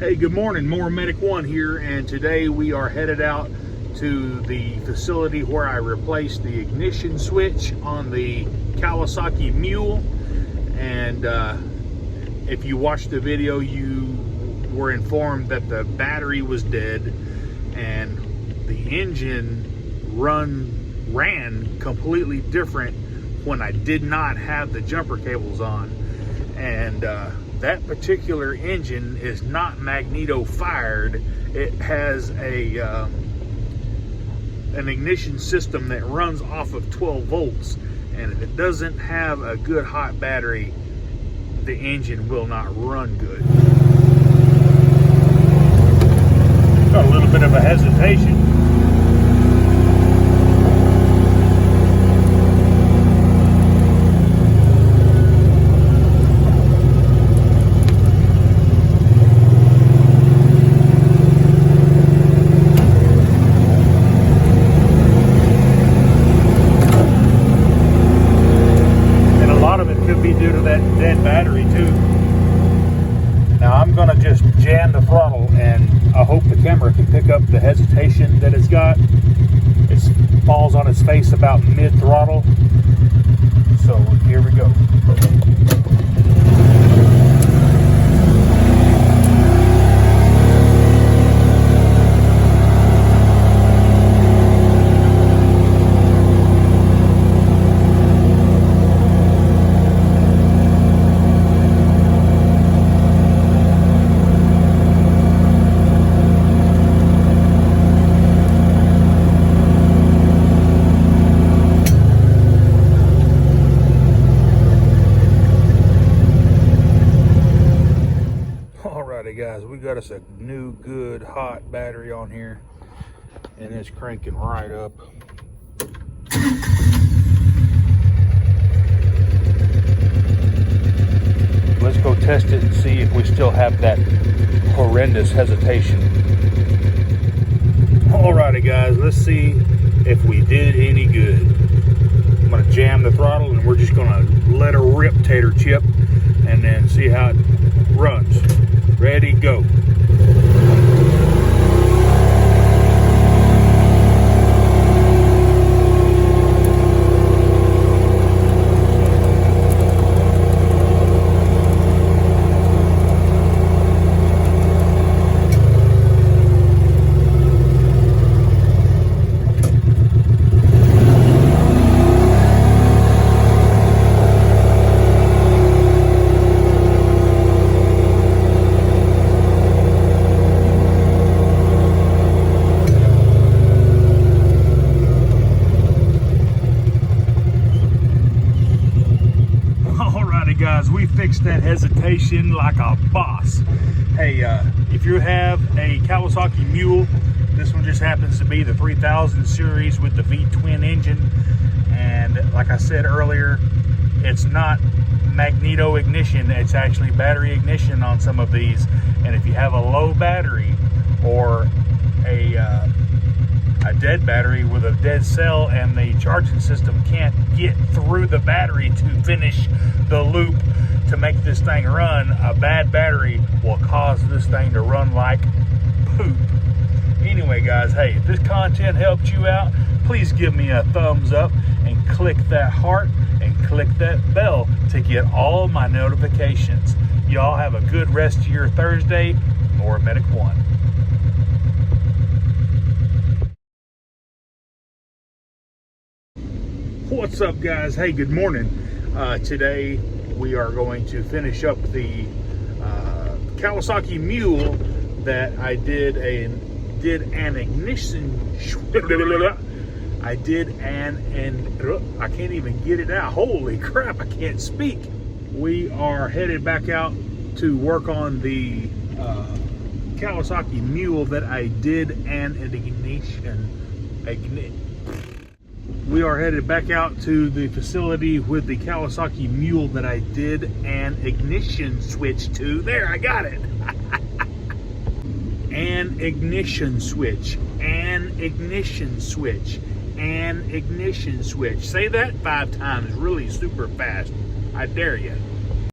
Hey, good morning. More Medic One here, and today we are headed out to the facility where I replaced the ignition switch on the Kawasaki Mule. And if you watched the video, you were informed that the battery was dead and the engine ran completely different when I did not have the jumper cables on. And that particular engine is not magneto fired. It has an ignition system that runs off of 12 volts, and if it doesn't have a good hot battery, the engine will not run good. Got a little bit of a hesitation. Battery too. Now I'm gonna just jam the throttle, and I hope the camera can pick up the hesitation that it's got. It falls on its face about mid-throttle. So here we go. Guys, we got us a new good hot battery on here, and it's cranking right up. Let's go test it and see if we still have that horrendous hesitation. Alrighty guys, let's see if we did any good. I'm gonna jam the throttle and we're just gonna let her rip, tater chip, and then see how it runs. Ready, go. Guys, we fixed that hesitation like a boss. Hey, if you have a Kawasaki Mule, this one just happens to be the 3000 series with the V-twin engine, and like I said earlier, it's not magneto ignition, it's actually battery ignition on some of these. And if you have a low battery or a dead battery with a dead cell and the charging system can't get through the battery to finish the loop to make this thing run, a bad battery will cause this thing to run like poop. Anyway guys, hey, if this content helped you out, please give me a thumbs up and click that heart and click that bell to get all my notifications. Y'all have a good rest of your Thursday. More Medic One. What's up guys? Hey, good morning. Today we are going to finish up the Kawasaki Mule that I did an ignition. I can't even get it out. Holy crap, I can't speak. We are headed back out to work on the Kawasaki Mule that I did an ignition. We are headed back out to the facility with the Kawasaki Mule that I did an ignition switch to. There, I got it. An ignition switch, an ignition switch, an ignition switch. Say that 5 times really super fast. I dare you.